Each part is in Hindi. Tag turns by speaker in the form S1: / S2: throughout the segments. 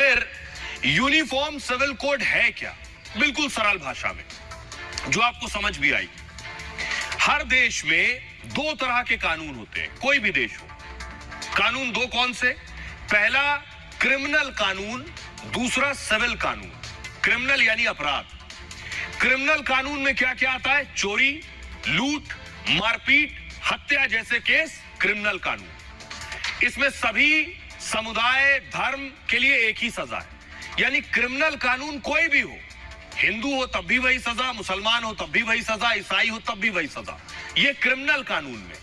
S1: फिर यूनिफॉर्म सिविल कोड है क्या? बिल्कुल सरल भाषा में जो आपको समझ भी आई। हर देश में दो तरह के कानून होते हैं, कोई भी देश हो। कानून दो कौन से? पहला क्रिमिनल कानून, दूसरा सिविल कानून। क्रिमिनल यानी अपराध। क्रिमिनल कानून में क्या क्या आता है? चोरी, लूट, मारपीट, हत्या जैसे केस क्रिमिनल कानून। इसमें सभी समुदाय धर्म के लिए एक ही सजा है, यानी क्रिमिनल कानून कोई भी हो, हिंदू हो तब भी वही सजा, मुसलमान हो तब भी वही सजा, ईसाई हो तब भी वही सजा। ये क्रिमिनल कानून में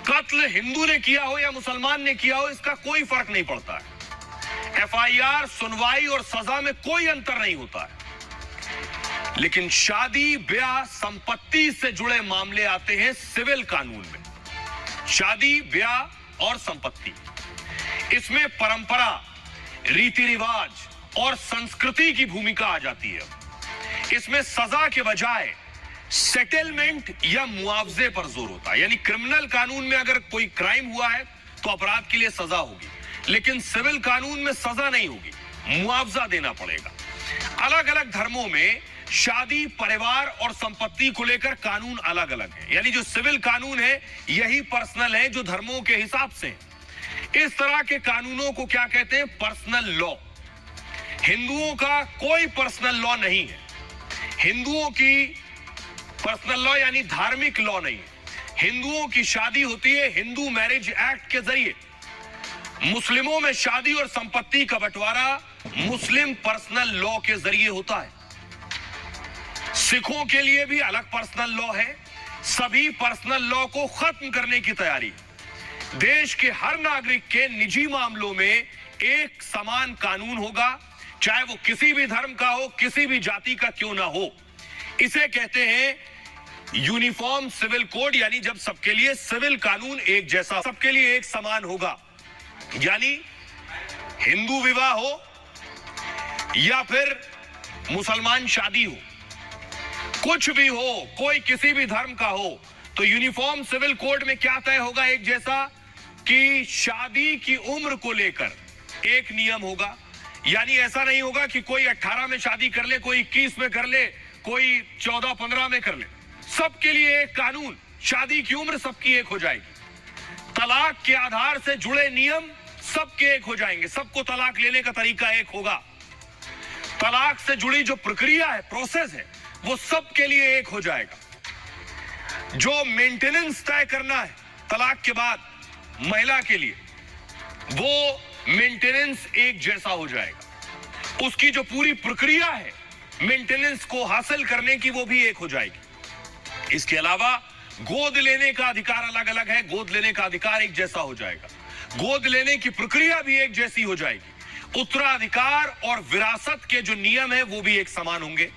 S1: कत्ल हिंदू ने किया हो या मुसलमान ने किया हो, इसका कोई फर्क नहीं पड़ता है। एफआईआर, सुनवाई और सजा में कोई अंतर नहीं होता है। लेकिन शादी, ब्याह, संपत्ति से जुड़े मामले आते हैं सिविल कानून में। शादी, ब्याह और संपत्ति, इसमें परंपरा, रीति रिवाज और संस्कृति की भूमिका आ जाती है। इसमें सजा के बजाय सेटलमेंट या मुआवजे पर जोर होता है। यानी क्रिमिनल कानून में अगर कोई क्राइम हुआ है तो अपराध के लिए सजा होगी, लेकिन सिविल कानून में सजा नहीं होगी, मुआवजा देना पड़ेगा। अलग अलग धर्मों में शादी, परिवार और संपत्ति को लेकर कानून अलग अलग है। यानी जो सिविल कानून है यही पर्सनल है जो धर्मों के हिसाब से है। इस तरह के कानूनों को क्या कहते हैं? Personal law. हिंदुओं का कोई पर्सनल लॉ नहीं है। हिंदुओं की पर्सनल लॉ यानी धार्मिक लॉ नहीं है। हिंदुओं की शादी होती है हिंदू मैरिज एक्ट के जरिए। मुस्लिमों में शादी और संपत्ति का बंटवारा मुस्लिम पर्सनल लॉ के जरिए होता है। सिखों के लिए भी अलग पर्सनल लॉ है। सभी पर्सनल लॉ को खत्म करने की तैयारी है। देश के हर नागरिक के निजी मामलों में एक समान कानून होगा, चाहे वो किसी भी धर्म का हो, किसी भी जाति का क्यों ना हो। इसे कहते हैं यूनिफॉर्म सिविल कोड, यानी जब सबके लिए सिविल कानून एक जैसा, सबके लिए एक समान होगा। यानी हिंदू विवाह हो या फिर मुसलमान शादी हो, कुछ भी हो, कोई किसी भी धर्म का हो, तो यूनिफॉर्म सिविल कोड में क्या तय होगा? एक जैसा कि शादी की उम्र को लेकर एक नियम होगा। यानी ऐसा नहीं होगा कि कोई 18 में शादी कर ले, कोई 21 में कर ले, कोई 14-15 में कर ले। सबके लिए एक कानून, शादी की उम्र सबकी एक हो जाएगी। तलाक के आधार से जुड़े नियम सबके एक हो जाएंगे, सबको तलाक लेने का तरीका एक होगा। तलाक से जुड़ी जो प्रक्रिया है, प्रोसेस है, वो सबके लिए एक हो जाएगा। जो मेंटेनेंस तय करना है तलाक के बाद महिला के लिए, वो मेंटेनेंस एक जैसा हो जाएगा। उसकी जो पूरी प्रक्रिया है मेंटेनेंस को हासिल करने की, वो भी एक हो जाएगी। इसके अलावा गोद लेने का अधिकार अलग अलग है, गोद लेने का अधिकार एक जैसा हो जाएगा। गोद लेने की प्रक्रिया भी एक जैसी हो जाएगी। उत्तराधिकार और विरासत के जो नियम है वो भी एक समान होंगे।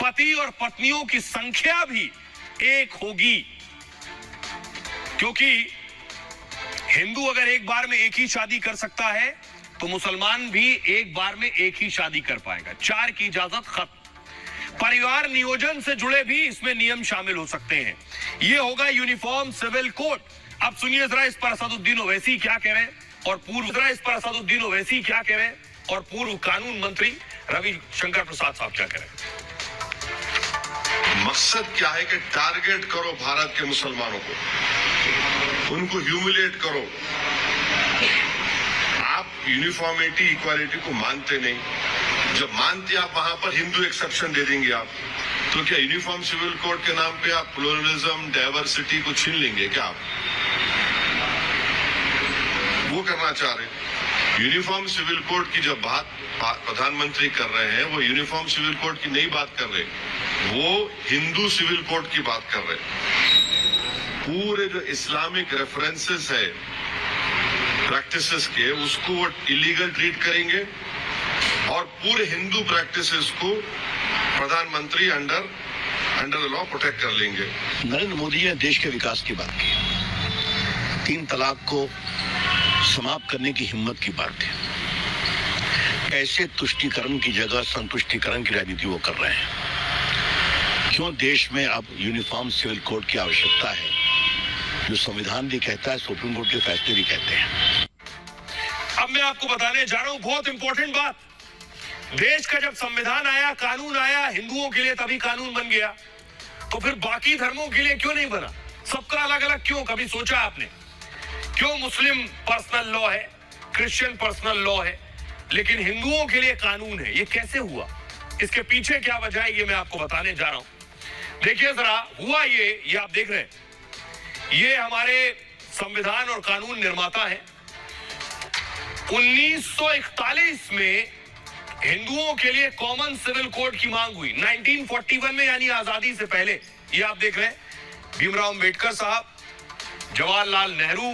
S1: पति और पत्नियों की संख्या भी एक होगी, क्योंकि हिंदू अगर एक बार में एक ही शादी कर सकता है तो मुसलमान भी एक बार में एक ही शादी कर पाएगा। 4 की इजाजत खत्म। परिवार नियोजन से जुड़े भी इसमें नियम शामिल हो सकते हैं। यह होगा यूनिफॉर्म सिविल कोड। अब सुनिए जरा इस पर असदुद्दीन ओवैसी क्या कह रहे हैं और पूर्व कानून मंत्री रविशंकर प्रसाद साहब क्या कह रहे हैं।
S2: मकसद क्या है कि टारगेट करो भारत के मुसलमानों को, उनको ह्यूमिलेट करो। आप यूनिफॉर्मिटी, इक्वालिटी को मानते नहीं। जब मानते आप वहां पर हिंदू एक्सेप्शन दे देंगे आप, तो क्या यूनिफॉर्म सिविल कोड के नाम पे आप प्लुरलिज्म, डाइवर्सिटी को छीन लेंगे क्या आप? वो करना चाह रहे। यूनिफॉर्म सिविल कोड की जब बात प्रधानमंत्री कर रहे हैं, वो यूनिफॉर्म सिविल कोड की नहीं बात कर रहे, वो हिंदू सिविल कोड की बात कर रहे। पूरे जो इस्लामिक रेफरेंसेस है प्रैक्टिसेस के, उसको वो इलीगल ट्रीट करेंगे और पूरे हिंदू प्रैक्टिसेस को प्रधानमंत्री अंडर द लॉ प्रोटेक्ट कर लेंगे।
S3: नरेंद्र मोदी ने देश के विकास की बात की, 3 तलाक को समाप्त करने की हिम्मत की बात है। ऐसे तुष्टीकरण की जगह संतुष्टीकरण की राजनीति वो कर रहे हैं। क्यों देश में अब यूनिफॉर्म सिविल कोड की आवश्यकता है, जो संविधान भी कहता है, सुप्रीम कोर्ट के फैसले भी कहते हैं।
S1: अब मैं आपको बताने जा रहा हूं बहुत इंपॉर्टेंट बात। देश का जब संविधान आया, कानून आया, हिंदुओं के लिए तभी कानून बन गया, तो फिर बाकी धर्मों के लिए क्यों नहीं बना? सबका अलग अलग क्यों? कभी सोचा आपने? क्यों मुस्लिम पर्सनल लॉ है, क्रिश्चियन पर्सनल लॉ है, लेकिन हिंदुओं के लिए कानून है? ये कैसे हुआ? इसके पीछे क्या वजह है, ये मैं आपको बताने जा रहा हूं। देखिए जरा, हुआ ये आप देख रहे हैं, ये हमारे संविधान और कानून निर्माता है। 1941 में हिंदुओं के लिए कॉमन सिविल कोड की मांग हुई। 1941 में, यानी आजादी से पहले। ये आप देख रहे हैं, भीमराव अंबेडकर साहब, जवाहरलाल नेहरू,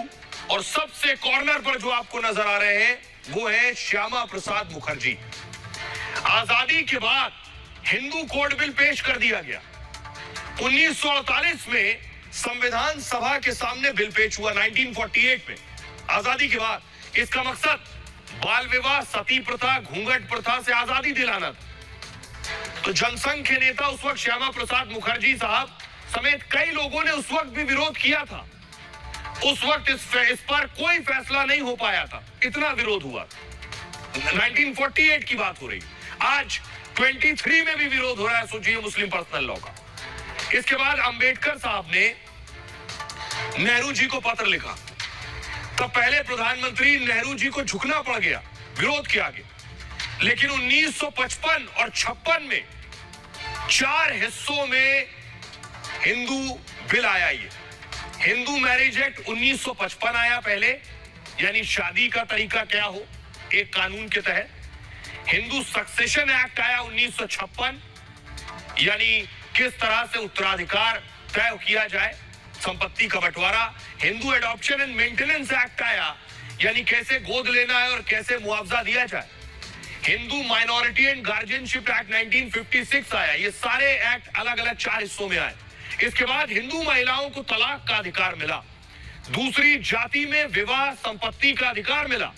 S1: और सबसे कॉर्नर पर जो आपको नजर आ रहे हैं वो है श्यामा प्रसाद मुखर्जी। आजादी के बाद हिंदू कोड बिल पेश कर दिया गया। 1948 में संविधान सभा के सामने बिल पेश हुआ, 1948 में, आजादी के बाद। इसका मकसद बाल विवाह, सती प्रथा, घूंघट प्रथा से आजादी दिलाना था। तो जनसंघ के नेता उस वक्त श्यामा प्रसाद मुखर्जी साहब समेत कई लोगों ने उस वक्त भी विरोध किया था। उस वक्त इस पर कोई फैसला नहीं हो पाया था, इतना विरोध हुआ। 1948 की बात हो रही। आज 23 में भी विरोध हो रहा है, सोचिए, मुस्लिम पर्सनल लॉ का। इसके बाद अंबेडकर साहब ने नेहरू जी को पत्र लिखा। तब पहले प्रधानमंत्री नेहरू जी को झुकना पड़ गया विरोध के आगे। लेकिन 1955 और 56 में 4 हिस्सों में हिंदू बिल आया। ये हिंदू मैरिज एक्ट 1955 आया पहले, यानी शादी का तरीका क्या हो एक कानून के तहत। हिंदू सक्सेशन एक्ट आया 1956, यानी किस तरह से उत्तराधिकार तय किया जाए, संपत्ति का बंटवारा। Hindu adoption and maintenance act आया, यानी कैसे गोद लेना है और कैसे मुआवजा दिया जाए। Hindu minority and guardianship act 1956 आया। ये सारे एक्ट अलग अलग 4 हिस्सों में आए। इसके बाद हिंदू महिलाओं को तलाक का अधिकार मिला, दूसरी जाति में विवाह संपत्ति का अधिकार मिला,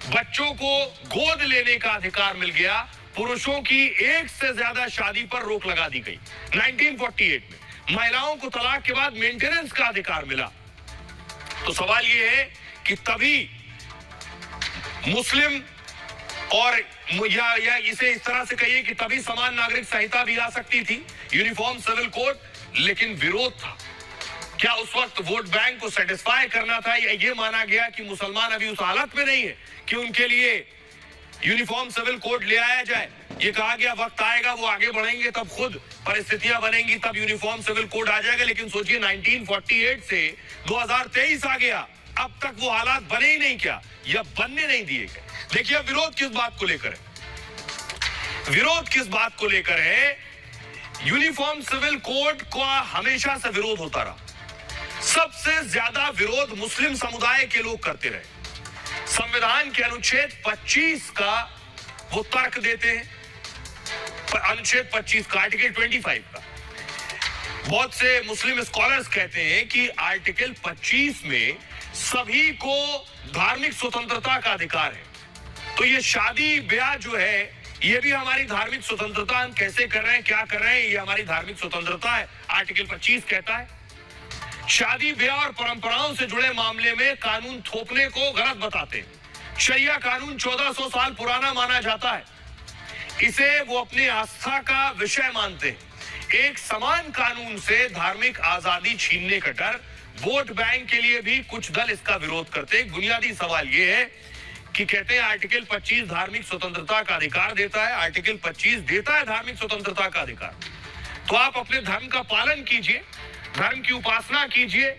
S1: बच्चों को गोद लेने का अधिकार मिल गया, पुरुषों की एक से ज्यादा शादी पर रोक लगा दी गई 1948 में। महिलाओं को तलाक के बाद मेंटेनेंस का अधिकार मिला। तो सवाल यह है कि तभी मुस्लिम और या इसे इस तरह से कहिए कि तभी समान नागरिक संहिता भी आ सकती थी, यूनिफॉर्म सिविल कोड, लेकिन विरोध था। क्या उस वक्त वोट बैंक को सेटिस्फाई करना था, या ये माना गया कि मुसलमान अभी उस हालत में नहीं है कि उनके लिए यूनिफॉर्म सिविल कोड ले आया जाए? ये कहा गया वक्त आएगा, वो आगे बढ़ेंगे, तब खुद परिस्थितियां बनेंगी, तब यूनिफॉर्म सिविल कोड आ जाएगा। लेकिन सोचिए, 1948 से 2023 आ गया, अब तक वो हालात बने ही नहीं, क्या या बनने नहीं दिए गए। देखिए विरोध किस बात को लेकर है, विरोध किस बात को लेकर है। यूनिफॉर्म सिविल कोड का हमेशा से विरोध होता रहा। सबसे ज्यादा विरोध मुस्लिम समुदाय के लोग करते रहे। संविधान के अनुच्छेद 25 का वो तर्क देते हैं, अनुच्छेद 25 का, आर्टिकल 25 का। बहुत से मुस्लिम स्कॉलर्स कहते हैं कि आर्टिकल 25 में सभी को धार्मिक स्वतंत्रता का अधिकार है। तो ये शादी ब्याह जो है, ये भी हमारी धार्मिक स्वतंत्रता, हम कैसे कर रहे हैं, क्या कर रहे हैं, ये हमारी धार्मिक स्वतंत्रता है। आर्टिकल 25 कहता है शादी ब्याह और परंपराओं से जुड़े मामले में कानून थोपने को गलत बताते हैं। शरिया कानून 1400 साल पुराना माना जाता है, इसे वो अपनी आस्था का विषय मानते हैं। एक समान कानून से धार्मिक आजादी छीनने का डर, वोट बैंक के लिए भी कुछ दल इसका विरोध करते हैं। बुनियादी सवाल ये है कि कहते हैं आर्टिकल 25 धार्मिक स्वतंत्रता का अधिकार देता है, आर्टिकल 25 देता है धार्मिक स्वतंत्रता का अधिकार। तो आप अपने धर्म का पालन कीजिए, धर्म की उपासना कीजिए,